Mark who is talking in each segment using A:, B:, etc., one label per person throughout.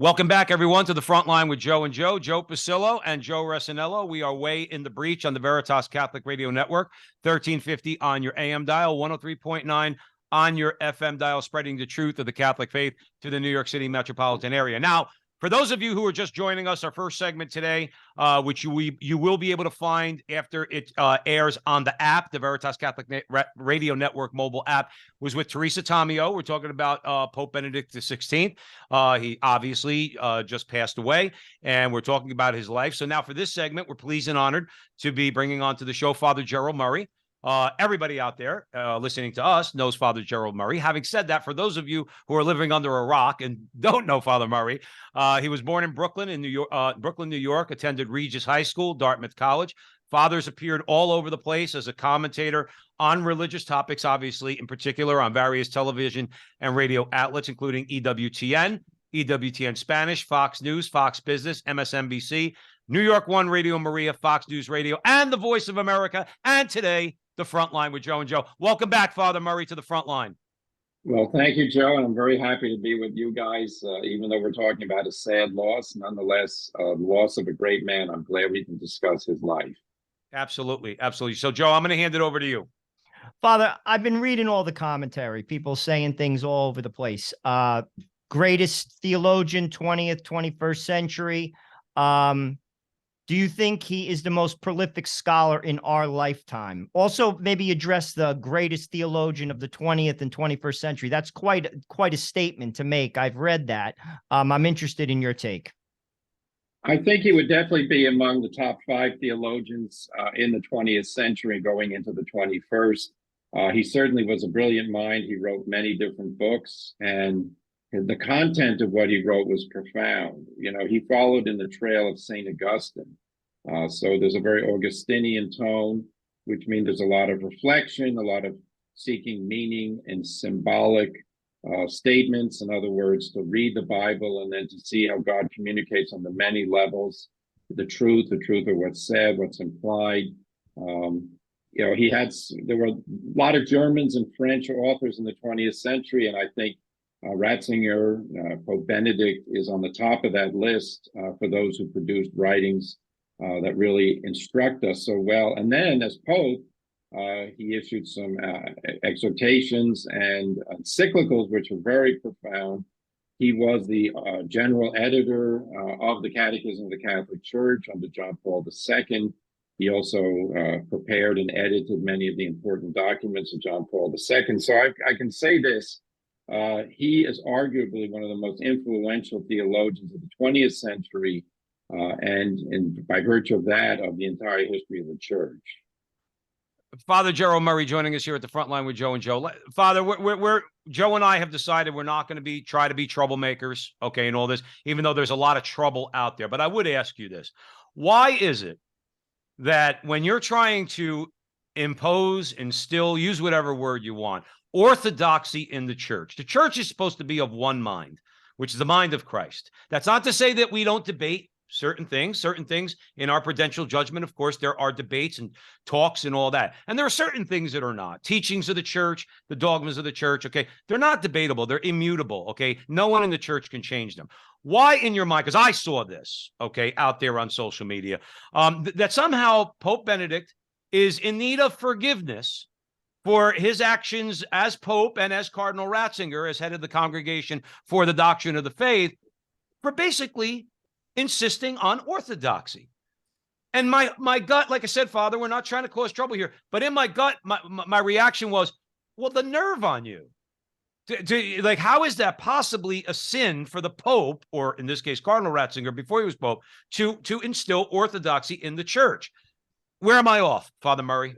A: Welcome back, everyone, to the front line with Joe and Joe Pasillo and Joe Resinello. We are way in the breach on the Veritas Catholic Radio Network, 1350 on your AM dial, 103.9 on your FM dial, spreading the truth of the Catholic faith to the New York City metropolitan area. Now, for those of you who are just joining us, our first segment today, which you will be able to find after it airs on the app, the Veritas Catholic Radio Network mobile app, was with Teresa Tomeo. We're talking about Pope Benedict XVI. He obviously just passed away, and we're talking about his life. So now for this segment, we're pleased and honored to be bringing on to the show Father Gerald Murray. Everybody out there listening to us knows Father Gerald Murray. Having said that, for those of you who are living under a rock and don't know Father Murray, he was born in Brooklyn, New York, attended Regis High School, Dartmouth College. Father's appeared all over the place as a commentator on religious topics, obviously, in particular on various television and radio outlets, including EWTN Spanish, Fox News, Fox Business, MSNBC, New York One Radio Maria, Fox News Radio, and the Voice of America, and today, the front line with Joe and Joe. Welcome back, Father Murray, to the front line.
B: Well, thank you, Joe, and I'm very happy to be with you guys. Even though we're talking about a sad loss, nonetheless, the loss of a great man, I'm glad we can discuss his life.
A: Absolutely, absolutely. So, Joe, I'm going to hand it over to you.
C: Father, I've been reading all the commentary, people saying things all over the place. Greatest theologian, 20th, 21st century. Do you think he is the most prolific scholar in our lifetime? Also, maybe address the greatest theologian of the 20th and 21st century. That's quite a statement to make. I've read that. I'm interested in your take.
B: I think he would definitely be among the top 5 theologians in the 20th century going into the 21st. He certainly was a brilliant mind. He wrote many different books, and the content of what he wrote was profound. You know, he followed in the trail of St. Augustine. So there's a very Augustinian tone, which means there's a lot of reflection, a lot of seeking meaning and symbolic statements. In other words, to read the Bible and then to see how God communicates on the many levels, the truth of what's said, what's implied. You know, there were a lot of Germans and French authors in the 20th century, and I think Ratzinger, Pope Benedict is on the top of that list for those who produced writings that really instruct us so well. And then as Pope, he issued some exhortations and encyclicals, which were very profound. He was the general editor of the Catechism of the Catholic Church under John Paul II. He also prepared and edited many of the important documents of John Paul II. So I can say this. He is arguably one of the most influential theologians of the 20th century, and by virtue of that, of the entire history of the church.
A: Father Gerald Murray joining us here at the front line with Joe and Joe. Father, we're Joe and I have decided we're not going to try to be troublemakers, okay, and all this, even though there's a lot of trouble out there. But I would ask you this. Why is it that when you're trying to impose, instill, use whatever word you want, orthodoxy in the church is supposed to be of one mind, which is the mind of Christ. That's not to say that we don't debate certain things in our prudential judgment. Of course, there are debates and talks and all that. And there are certain things that are not. Teachings of the church, the dogmas of the church, okay, they're not debatable. They're immutable, okay? No one in the church can change them. Why in your mind, because I saw this, okay, out there on social media, that somehow Pope Benedict is in need of forgiveness for his actions as Pope and as Cardinal Ratzinger, as head of the Congregation for the Doctrine of the Faith, for basically insisting on orthodoxy. And my gut, like I said, Father, we're not trying to cause trouble here, but in my gut, my reaction was, well, the nerve on you. Like, how is that possibly a sin for the Pope, or in this case, Cardinal Ratzinger, before he was Pope, to instill orthodoxy in the church? Where am I off, Father Murray?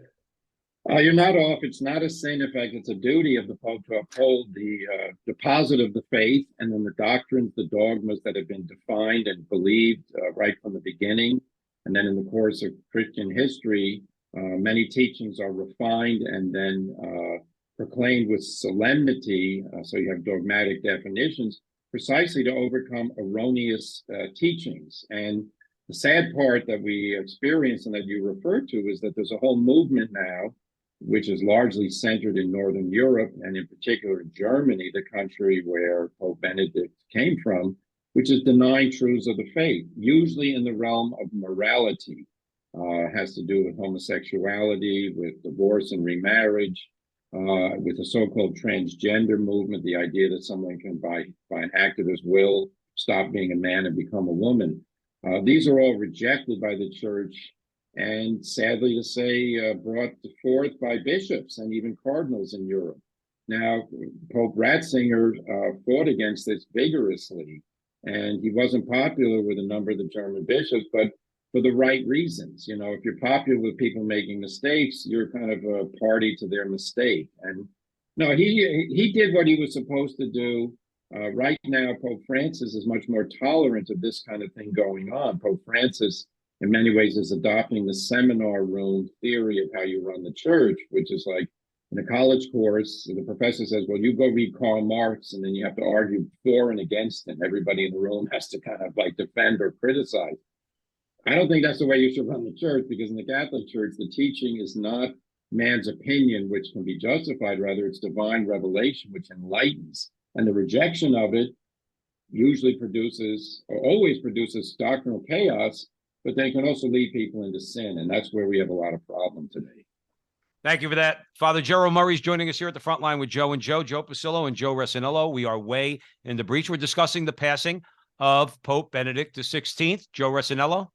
B: You're not off. It's not a sin. In fact, it's a duty of the Pope to uphold the deposit of the faith and then the doctrines, the dogmas that have been defined and believed right from the beginning. And then in the course of Christian history, many teachings are refined and then proclaimed with solemnity. So you have dogmatic definitions precisely to overcome erroneous teachings. And the sad part that we experience and that you referred to is that there's a whole movement now, which is largely centered in Northern Europe, and in particular Germany, the country where Pope Benedict came from, which is denying truths of the faith, usually in the realm of morality. Has to do with homosexuality, with divorce and remarriage, with the so-called transgender movement, the idea that someone can, by an act of his will, stop being a man and become a woman. These are all rejected by the church and, sadly to say, brought forth by bishops and even cardinals in Europe. Now, Pope Ratzinger fought against this vigorously, and he wasn't popular with a number of the German bishops, but for the right reasons. You know, if you're popular with people making mistakes, you're kind of a party to their mistake. And no, he did what he was supposed to do. Right now, Pope Francis is much more tolerant of this kind of thing going on. Pope Francis, in many ways, is adopting the seminar room theory of how you run the church, which is like in a college course, the professor says, well, you go read Karl Marx, and then you have to argue for and against him. Everybody in the room has to kind of like defend or criticize. I don't think that's the way you should run the church, because in the Catholic Church, the teaching is not man's opinion, which can be justified. Rather, it's divine revelation, which enlightens. And the rejection of it usually produces, or always produces, doctrinal chaos, but they can also lead people into sin. And that's where we have a lot of problem today.
A: Thank you for that. Father Gerald Murray is joining us here at the front line with Joe Pasillo and Joe Resinello. We are way in the breach. We're discussing the passing of Pope Benedict XVI. Joe Resinello.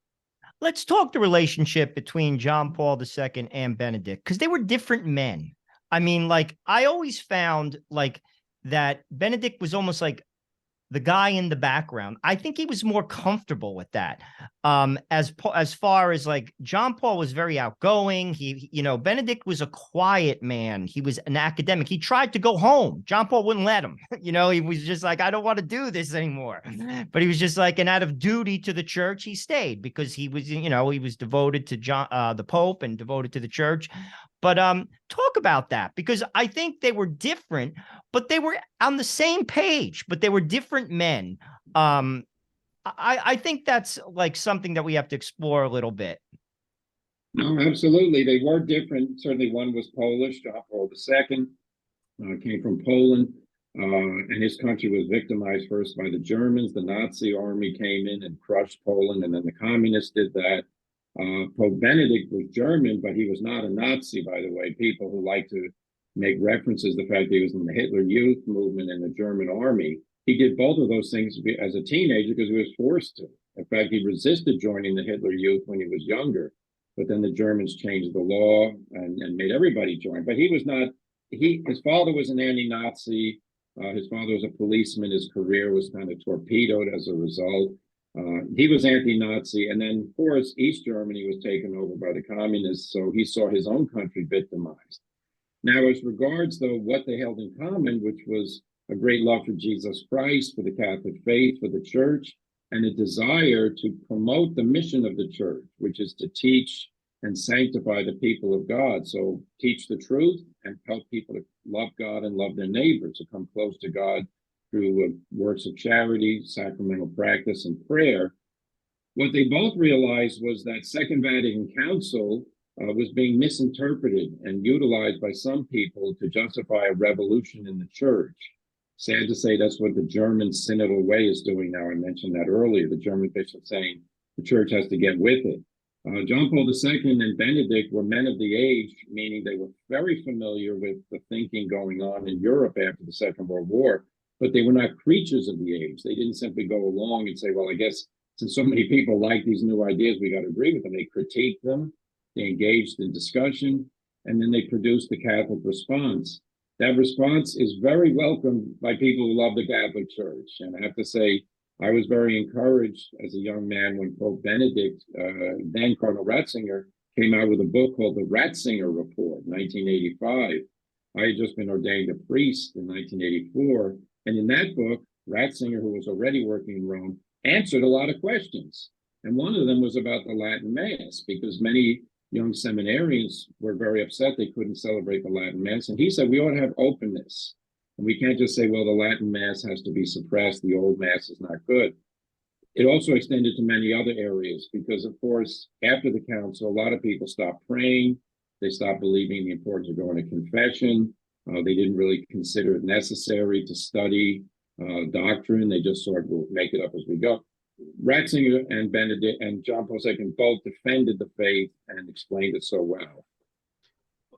C: Let's talk the relationship between John Paul II and Benedict, because they were different men. I mean, like, I always found like that Benedict was almost like the guy in the background. I think he was more comfortable with that. As far as like John Paul was very outgoing. Benedict was a quiet man. He was an academic. He tried to go home. John Paul wouldn't let him. He was just like, I don't want to do this anymore. But he was just like, and out of duty to the church, he stayed, because he was, he was devoted to the Pope, and devoted to the church. But talk about that, because I think they were different, but they were on the same page, but they were different men. I think that's like something that we have to explore a little bit.
B: No, absolutely. They were different. Certainly one was Polish, John Paul II, came from Poland, and his country was victimized first by the Germans. The Nazi army came in and crushed Poland, and then the communists did that. Pope Benedict was German, but he was not a Nazi, by the way. People who like to make references to the fact that he was in the Hitler Youth movement in the German army. He did both of those things as a teenager because he was forced to. In fact, he resisted joining the Hitler Youth when he was younger, but then the Germans changed the law and made everybody join. But he was not, his father was an anti-Nazi. His father was a policeman. His career was kind of torpedoed as a result. He was anti-Nazi, and then, of course, East Germany was taken over by the communists, so he saw his own country victimized. Now, as regards, though, what they held in common, which was a great love for Jesus Christ, for the Catholic faith, for the church, and a desire to promote the mission of the church, which is to teach and sanctify the people of God. So teach the truth and help people to love God and love their neighbor, to come close to God through works of charity, sacramental practice, and prayer. What they both realized was that Second Vatican Council was being misinterpreted and utilized by some people to justify a revolution in the church. Sad to say, that's what the German synodal way is doing now. I mentioned that earlier. The German bishop saying the church has to get with it. John Paul II and Benedict were men of the age, meaning they were very familiar with the thinking going on in Europe after the Second World War, but they were not creatures of the age. They didn't simply go along and say, well, I guess since so many people like these new ideas, we got to agree with them. They critiqued them, they engaged in discussion, and then they produced the Catholic response. That response is very welcomed by people who love the Catholic Church. And I have to say, I was very encouraged as a young man when Pope Benedict, then Cardinal Ratzinger, came out with a book called the Ratzinger Report, 1985. I had just been ordained a priest in 1984. And in that book, Ratzinger, who was already working in Rome, answered a lot of questions. And one of them was about the Latin Mass, because many young seminarians were very upset they couldn't celebrate the Latin Mass. And he said, we ought to have openness. And we can't just say, well, the Latin Mass has to be suppressed, the old Mass is not good. It also extended to many other areas, because, of course, after the council, a lot of people stopped praying. They stopped believing the importance of going to confession. They didn't really consider it necessary to study doctrine. They just sort of will make it up as we go. Ratzinger and Benedict and John Paul II both defended the faith and explained it so well.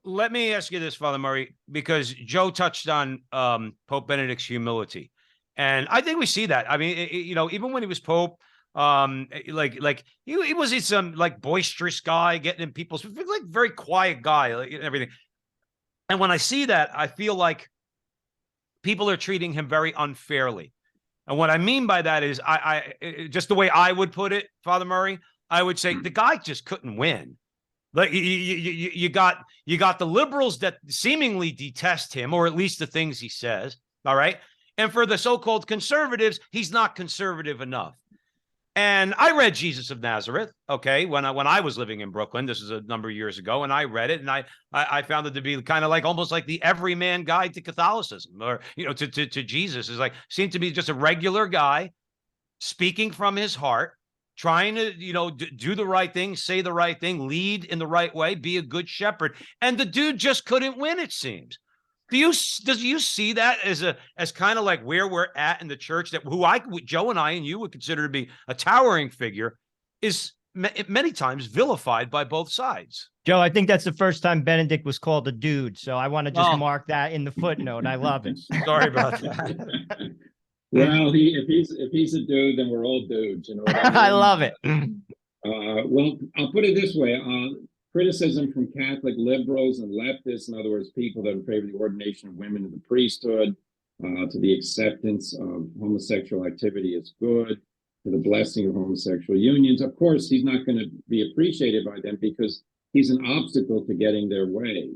A: Let me ask you this, Father Murray, because Joe touched on Pope Benedict's humility, and I think we see that. I mean, even when he was Pope, like he was some like boisterous guy, getting in people's like very quiet guy, like, and everything. And when I see that, I feel like people are treating him very unfairly. And what I mean by that is, I just the way I would put it, Father Murray, I would say the guy just couldn't win. Like you got the liberals that seemingly detest him, or at least the things he says. All right, and for the so-called conservatives, he's not conservative enough. And I read Jesus of Nazareth, okay, when I was living in Brooklyn. This is a number of years ago, and I read it, and I found it to be kind of like almost like the everyman guide to Catholicism, or to Jesus. Is like seemed to be just a regular guy speaking from his heart, trying to do the right thing, say the right thing, lead in the right way, be a good shepherd. And the dude just couldn't win, it seems. Do you see that as kind of like where we're at in the church, that Joe and I and you would consider to be a towering figure is many times vilified by both sides?
C: Joe, I think that's the first time Benedict was called a dude. So I want to just mark that in the footnote. I love it.
A: Sorry about that.
B: Well, if he's a dude, then we're all dudes. You know what I mean?
C: I love it.
B: Well, I'll put it this way: criticism from Catholic liberals and leftists, in other words, people that are in favor of the ordination of women in the priesthood, to the acceptance of homosexual activity as good, to the blessing of homosexual unions. Of course, he's not going to be appreciated by them because he's an obstacle to getting their way.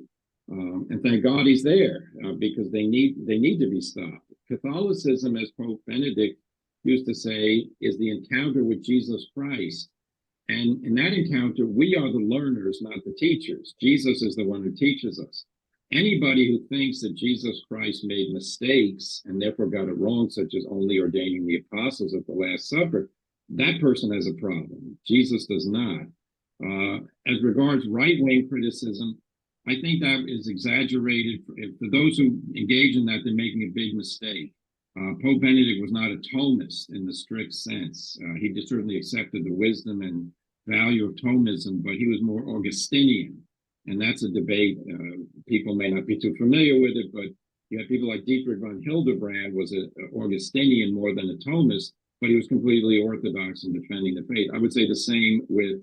B: And thank God he's there, because they need to be stopped. Catholicism, as Pope Benedict used to say, is the encounter with Jesus Christ. And in that encounter, we are the learners, not the teachers. Jesus is the one who teaches us. Anybody who thinks that Jesus Christ made mistakes and therefore got it wrong, such as only ordaining the apostles at the Last Supper, that person has a problem. Jesus does not. As regards right-wing criticism, I think that is exaggerated. For those who engage in that, they're making a big mistake. Pope Benedict was not a Thomist in the strict sense. He certainly accepted the wisdom and value of Thomism, but he was more Augustinian. And that's a debate. People may not be too familiar with it, but you have people like Dietrich von Hildebrand was an Augustinian more than a Thomist, but he was completely orthodox in defending the faith. I would say the same with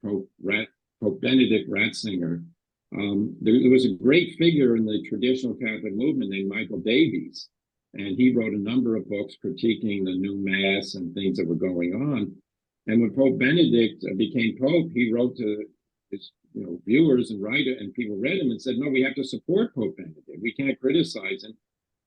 B: Pope Benedict Ratzinger. There was a great figure in the traditional Catholic movement named Michael Davies, and he wrote a number of books critiquing the new Mass and things that were going on. And when Pope Benedict became Pope, he wrote to his viewers and people read him and said, no, we have to support Pope Benedict. We can't criticize him.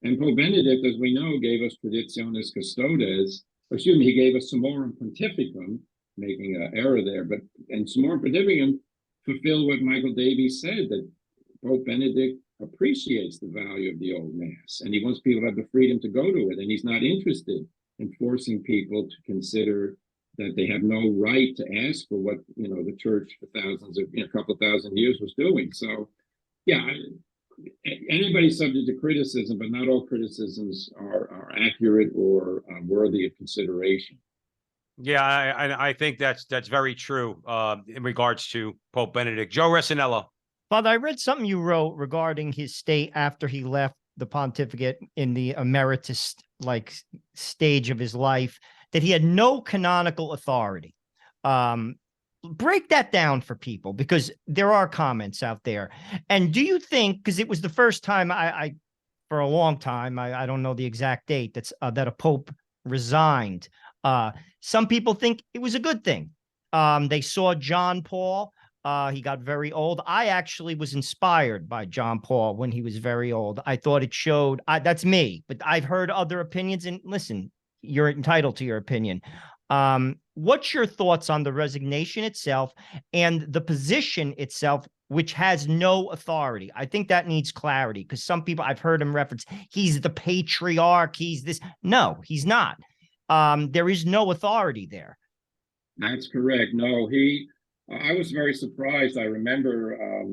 B: And Pope Benedict, as we know, gave us Traditionis Custodes. He gave us Summorum Pontificum, making an error there. And Summorum Pontificum fulfill what Michael Davies said, that Pope Benedict appreciates the value of the old Mass, and he wants people to have the freedom to go to it, and he's not interested in forcing people to consider that they have no right to ask for what the church for a couple of thousand years was doing. So, yeah, anybody's subject to criticism, but not all criticisms are accurate or worthy of consideration.
A: Yeah, I think that's very true in regards to Pope Benedict. Joe Resinello.
C: Father, I read something you wrote regarding his state after he left the pontificate in the emeritus stage of his life, that he had no canonical authority. Break that down for people, because there are comments out there. And do you think, because it was the first time I for a long time, I don't know the exact date, that a pope resigned. Some people think it was a good thing. They saw John Paul. He got very old. I actually was inspired by John Paul when he was very old. I thought it showed, that's me, but I've heard other opinions, and listen, you're entitled to your opinion. What's your thoughts on the resignation itself and the position itself, which has no authority? I think that needs clarity, because some people, I've heard him reference, he's the patriarch, he's this. No, he's not. There is no authority there.
B: That's correct. No, I was very surprised. I remember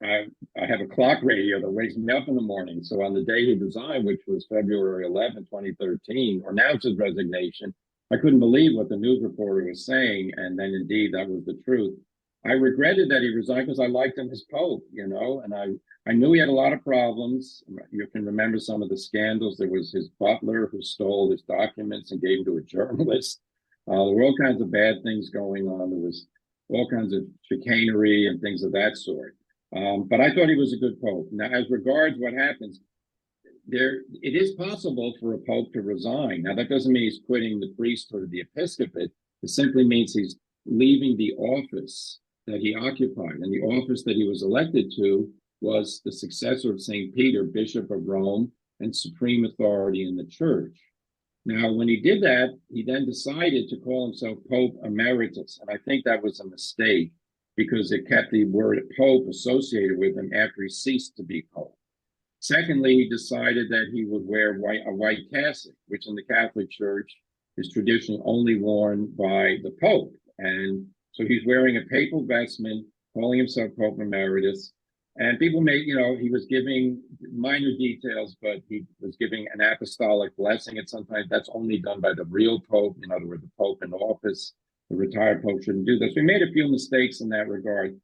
B: I have a clock radio that wakes me up in the morning. So on the day he resigned, which was February 11, 2013, or announced his resignation, I couldn't believe what the news reporter was saying. And then indeed, that was the truth. I regretted that he resigned because I liked him as Pope, you know, and I knew he had a lot of problems. You can remember some of the scandals. There was his butler who stole his documents and gave them to a journalist. There were all kinds of bad things going on. There was all kinds of chicanery and things of that sort. But I thought he was a good Pope. Now, as regards what happens, it is possible for a Pope to resign. Now, that doesn't mean he's quitting the priesthood or the episcopate. It simply means he's leaving the office that he occupied. And the office that he was elected to was the successor of St. Peter, Bishop of Rome, and supreme authority in the church. Now, when he did that, he then decided to call himself Pope Emeritus. And I think that was a mistake because it kept the word Pope associated with him after he ceased to be Pope. Secondly, he decided that he would wear a white cassock, which in the Catholic Church is traditionally only worn by the Pope. And so he's wearing a papal vestment, calling himself Pope Emeritus. And people may, you know, he was giving minor details, but he was giving an apostolic blessing. And sometimes that's only done by the real Pope. In other words, the Pope in office. The retired Pope shouldn't do this. We made a few mistakes in that regard.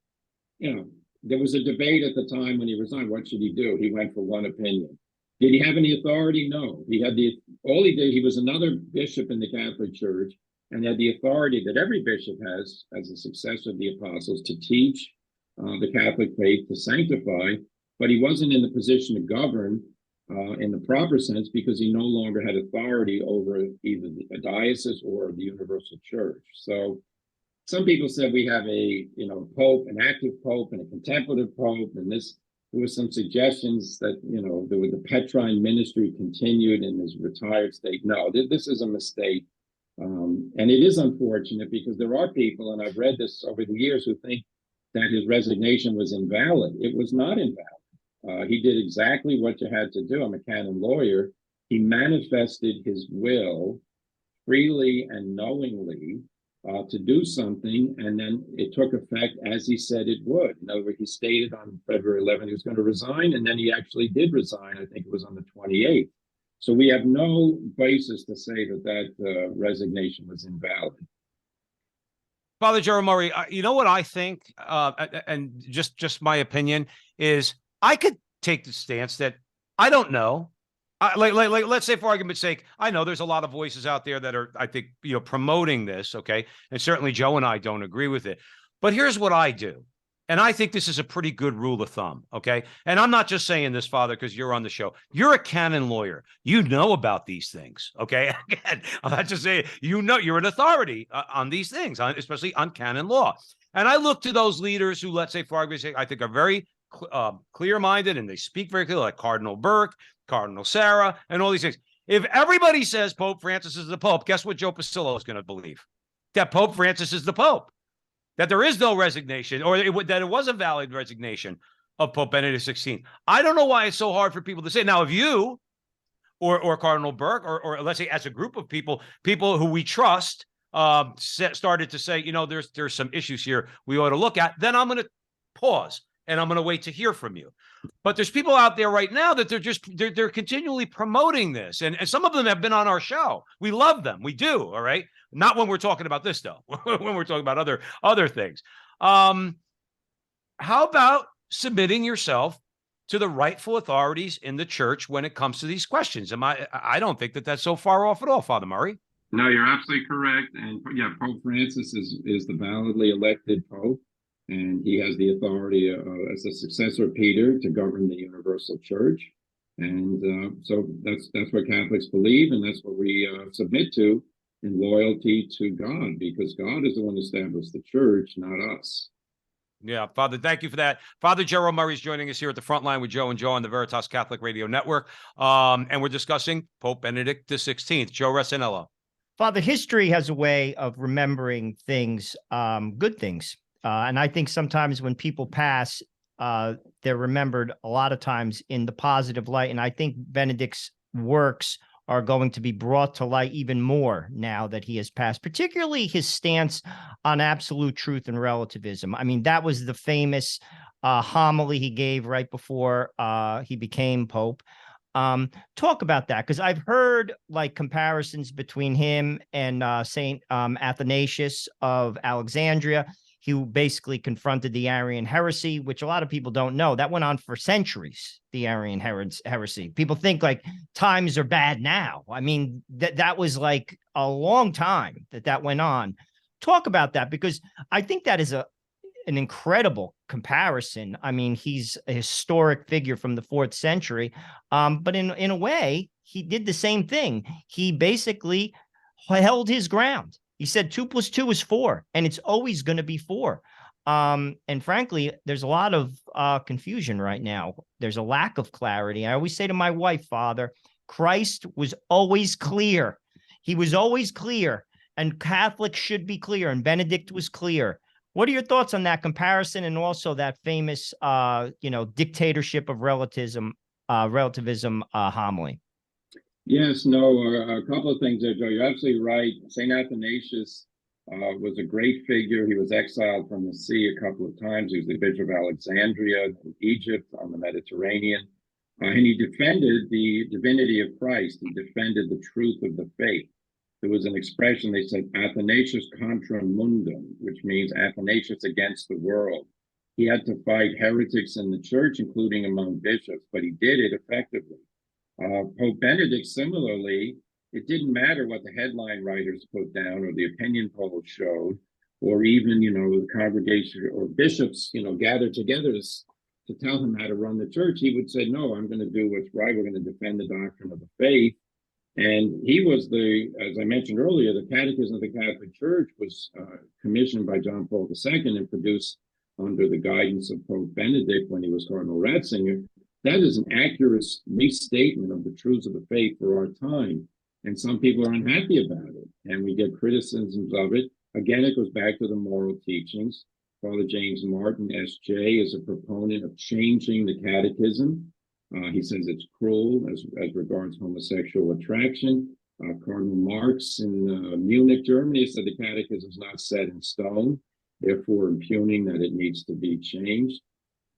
B: You know, there was a debate at the time when he resigned. What should he do? He went for one opinion. Did he have any authority? No. He had all he did, he was another bishop in the Catholic Church and had the authority that every bishop has as a successor of the apostles to teach the Catholic faith, to sanctify, but he wasn't in the position to govern in the proper sense because he no longer had authority over either a diocese or the universal church. So some people said we have a, you know, Pope, an active Pope and a contemplative Pope, and there was some suggestions that, you know, the Petrine ministry continued in his retired state. No, this is a mistake. And it is unfortunate because there are people, and I've read this over the years, who think that his resignation was invalid. It was not invalid. He did exactly what you had to do. I'm a canon lawyer. He manifested his will freely and knowingly to do something, and then it took effect as he said it would. In other words, he stated on February 11th he was going to resign, and then he actually did resign. I think it was on the 28th. So we have no basis to say that resignation was invalid.
A: Father Gerald Murray, you know what I think, and just my opinion is, I could take the stance that I don't know. Like let's say, for argument's sake, I know there's a lot of voices out there that are, I think, you know, promoting this, okay, and certainly Joe and I don't agree with it. But here's what I do, and I think this is a pretty good rule of thumb, okay. And I'm not just saying this, Father, because you're on the show. You're a canon lawyer. You know about these things, okay. Again, I'm not just saying, you know, you're an authority on these things, especially on canon law. And I look to those leaders who, let's say, for argument's sake, I think are very clear-minded and they speak very clearly, like Cardinal Burke, Cardinal Sarah, and all these things. If everybody says Pope Francis is the Pope, guess what Joe Pasillo is going to believe? That Pope Francis is the Pope, that there is no resignation, or that it was a valid resignation of Pope Benedict XVI. I don't know why it's so hard for people to say. Now, if you or Cardinal Burke, or let's say as a group of people who we trust, started to say, you know, there's some issues here we ought to look at, then I'm going to pause. And I'm going to wait to hear from you. But there's people out there right now that they're continually promoting this. And some of them have been on our show. We love them. We do. All right. Not when we're talking about this, though. When we're talking about other things. How about submitting yourself to the rightful authorities in the church when it comes to these questions? I don't think that that's so far off at all, Father Murray.
B: No, you're absolutely correct. And yeah, Pope Francis is the validly elected Pope. And he has the authority as a successor of Peter to govern the universal church. And so that's what Catholics believe, and that's what we submit to in loyalty to God, because God is the one who established the church, not us.
A: Yeah, Father, thank you for that. Father Gerald Murray is joining us here at the front line with Joe and Joe on the Veritas Catholic Radio Network. And we're discussing Pope Benedict XVI. Joe Resinello.
C: Father, history has a way of remembering things, good things. And I think sometimes when people pass, they're remembered a lot of times in the positive light. And I think Benedict's works are going to be brought to light even more now that he has passed, particularly his stance on absolute truth and relativism. I mean, that was the famous homily he gave right before he became Pope. Talk about that, because I've heard like comparisons between him and Saint Athanasius of Alexandria, who basically confronted the Arian heresy, which a lot of people don't know. That went on for centuries, the Arian heresy. People think like times are bad now. I mean, that was like a long time that went on. Talk about that, because I think that is an incredible comparison. I mean, he's a historic figure from the 4th century, but in a way, he did the same thing. He basically held his ground. He said 2 + 2 is 4, and it's always going to be 4. And frankly, there's a lot of confusion right now. There's a lack of clarity. I always say to my wife, Father, Christ was always clear. He was always clear, and Catholics should be clear, and Benedict was clear. What are your thoughts on that comparison, and also that famous, dictatorship of relativism homily?
B: Yes, no, a couple of things there, Joe. You're absolutely right. St. Athanasius was a great figure. He was exiled from the see a couple of times. He was the Bishop of Alexandria in Egypt on the Mediterranean. And he defended the divinity of Christ. He defended the truth of the faith. There was an expression, they said, Athanasius contra mundum, which means Athanasius against the world. He had to fight heretics in the church, including among bishops, but he did it effectively. Pope Benedict, similarly, it didn't matter what the headline writers put down or the opinion polls showed, or even, the congregation or bishops, gathered together to tell him how to run the church. He would say, no, I'm going to do what's right. We're going to defend the doctrine of the faith. And he was as I mentioned earlier, the Catechism of the Catholic Church was commissioned by John Paul II and produced under the guidance of Pope Benedict when he was Cardinal Ratzinger. That is an accurate restatement of the truths of the faith for our time. And some people are unhappy about it, and we get criticisms of it. Again, it goes back to the moral teachings. Father James Martin, S.J., is a proponent of changing the catechism. He says it's cruel as regards homosexual attraction. Cardinal Marx in Munich, Germany, said the catechism is not set in stone, therefore impugning that it needs to be changed.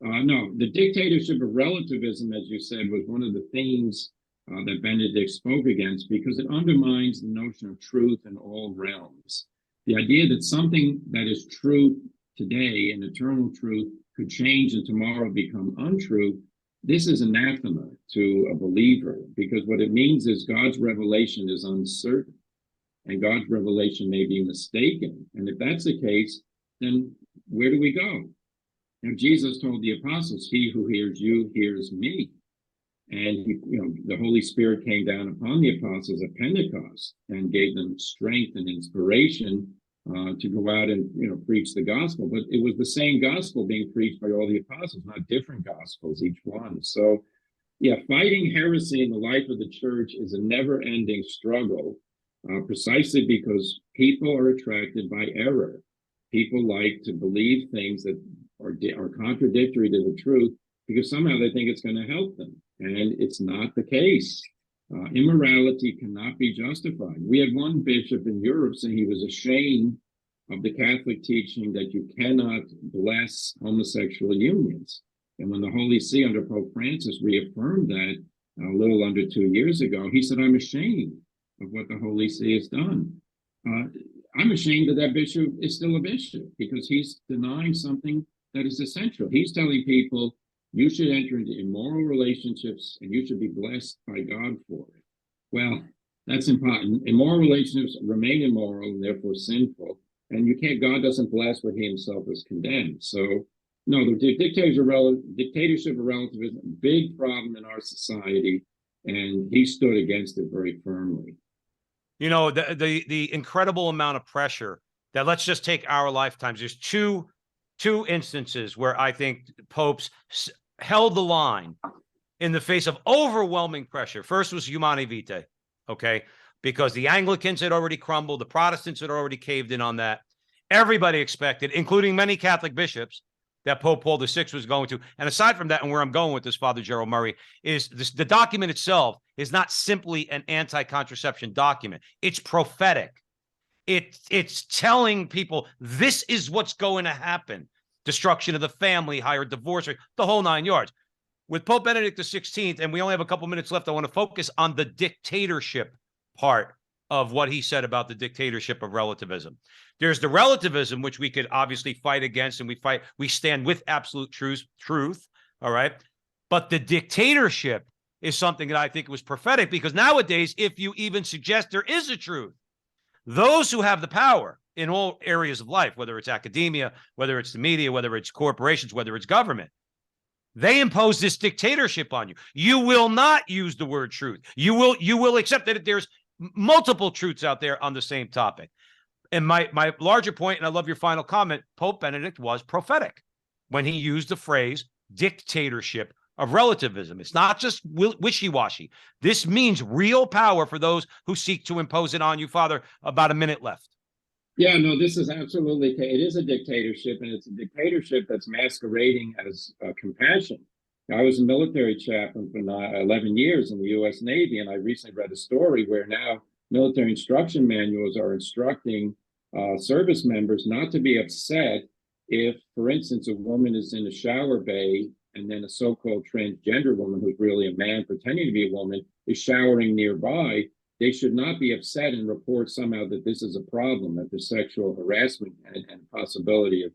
B: No, the dictatorship of relativism, as you said, was one of the themes that Benedict spoke against, because it undermines the notion of truth in all realms. The idea that something that is true today, an eternal truth, could change and tomorrow become untrue, this is anathema to a believer, because what it means is God's revelation is uncertain, and God's revelation may be mistaken. And if that's the case, then where do we go? Now, Jesus told the apostles, he who hears you hears me. And the Holy Spirit came down upon the apostles at Pentecost and gave them strength and inspiration to go out and preach the gospel. But it was the same gospel being preached by all the apostles, not different gospels, each one. So, yeah, fighting heresy in the life of the church is a never-ending struggle, precisely because people are attracted by error. People like to believe things that are contradictory to the truth because somehow they think it's going to help them. And it's not the case. Immorality cannot be justified. We had one bishop in Europe saying he was ashamed of the Catholic teaching that you cannot bless homosexual unions. And when the Holy See under Pope Francis reaffirmed that a little under 2 years ago, he said, I'm ashamed of what the Holy See has done. I'm ashamed that that bishop is still a bishop because he's denying something that is essential. He's telling people, you should enter into immoral relationships and you should be blessed by God for it. Well, that's important. Immoral relationships remain immoral and therefore sinful. And God doesn't bless what he himself has condemned. So, no, the dictatorship of relativism, big problem in our society, and he stood against it very firmly.
A: The incredible amount of pressure that, let's just take our lifetimes. There's two instances where I think popes held the line in the face of overwhelming pressure. First was Humanae Vitae, okay? Because the Anglicans had already crumbled. The Protestants had already caved in on that. Everybody expected, including many Catholic bishops, that Pope Paul VI was going to. And aside from that, and where I'm going with this, Father Gerald Murray, is the document itself is not simply an anti-contraception document. It's prophetic. It's telling people this is what's going to happen. Destruction of the family, higher divorce rate, the whole 9 yards. With Pope Benedict XVI, and we only have a couple minutes left, I want to focus on the dictatorship part of what he said about the dictatorship of relativism. There's the relativism, which we could obviously fight against, and we stand with absolute truth, all right? But the dictatorship is something that I think was prophetic, because nowadays, if you even suggest there is a truth, those who have the power in all areas of life, whether it's academia, whether it's the media, whether it's corporations, whether it's government, they impose this dictatorship on you. You will not use the word truth. You will accept that there's multiple truths out there on the same topic. And my larger point, and I love your final comment, Pope Benedict was prophetic when he used the phrase dictatorship of relativism. It's not just wishy-washy. This means real power for those who seek to impose it on you. Father, about a minute left.
B: Yeah, no, this is absolutely, it is a dictatorship, and it's a dictatorship that's masquerading as compassion. I was a military chaplain for 11 years in the U.S. Navy, and I recently read a story where now military instruction manuals are instructing service members not to be upset if, for instance, a woman is in a shower bay and then a so-called transgender woman who's really a man pretending to be a woman is showering nearby. They should not be upset and report somehow that this is a problem, that there's sexual harassment and possibility of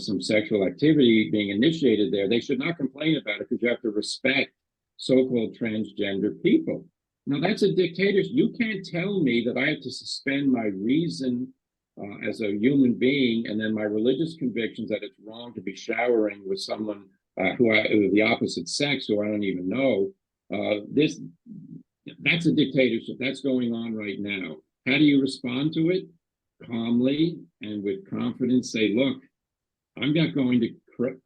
B: some sexual activity being initiated there. They should not complain about it, because you have to respect so-called transgender people. Now, that's a dictatorship. You can't tell me that I have to suspend my reason as a human being, and then my religious convictions that it's wrong to be showering with someone who the opposite sex, who I don't even know. That's a dictatorship. That's going on right now. How do you respond to it? Calmly and with confidence say, look, I'm not going to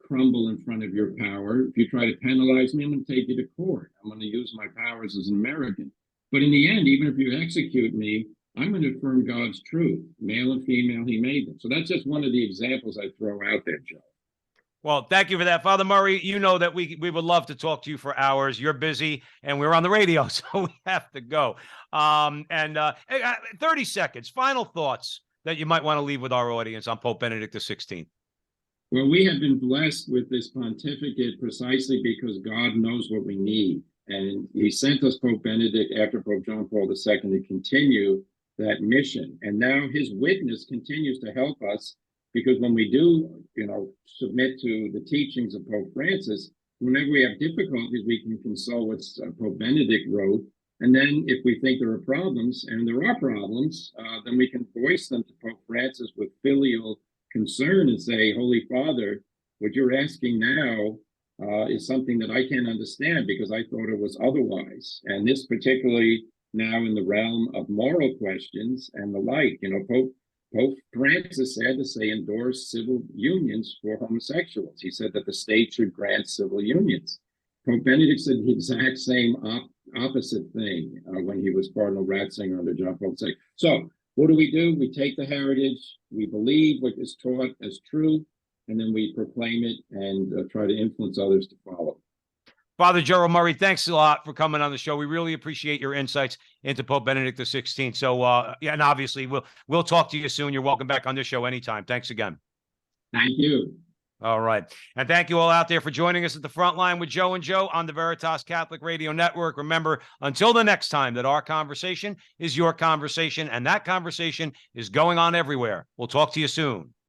B: crumble in front of your power. If you try to penalize me, I'm going to take you to court. I'm going to use my powers as an American. But in the end, even if you execute me, I'm going to affirm God's truth. Male and female, he made them. So that's just one of the examples I throw out there, Joe.
A: Well, thank you for that, Father Murray. You know that we would love to talk to you for hours. You're busy, and we're on the radio, so we have to go. 30 seconds, final thoughts that you might want to leave with our audience on Pope Benedict XVI.
B: Well, we have been blessed with this pontificate precisely because God knows what we need. And he sent us Pope Benedict after Pope John Paul II to continue that mission. And now his witness continues to help us, because when we do, submit to the teachings of Pope Francis, whenever we have difficulties, we can consult what Pope Benedict wrote. And then if we think there are problems, and there are problems, then we can voice them to Pope Francis with filial concern and say, Holy Father, what you're asking now is something that I can't understand, because I thought it was otherwise. And this particularly now in the realm of moral questions and the like. Pope Francis had to say endorse civil unions for homosexuals. He said that the state should grant civil unions. Pope Benedict said the exact same opposite thing when he was Cardinal Ratzinger under John Paul II. So what do? We take the heritage, we believe what is taught as true, and then we proclaim it and try to influence others to follow.
A: Father Gerald Murray, thanks a lot for coming on the show. We really appreciate your insights into Pope Benedict XVI. So, yeah, and obviously we'll talk to you soon. You're welcome back on this show anytime. Thanks again.
B: Thank you.
A: All right. And thank you all out there for joining us at the front line with Joe and Joe on the Veritas Catholic Radio Network. Remember, until the next time, that our conversation is your conversation, and that conversation is going on everywhere. We'll talk to you soon.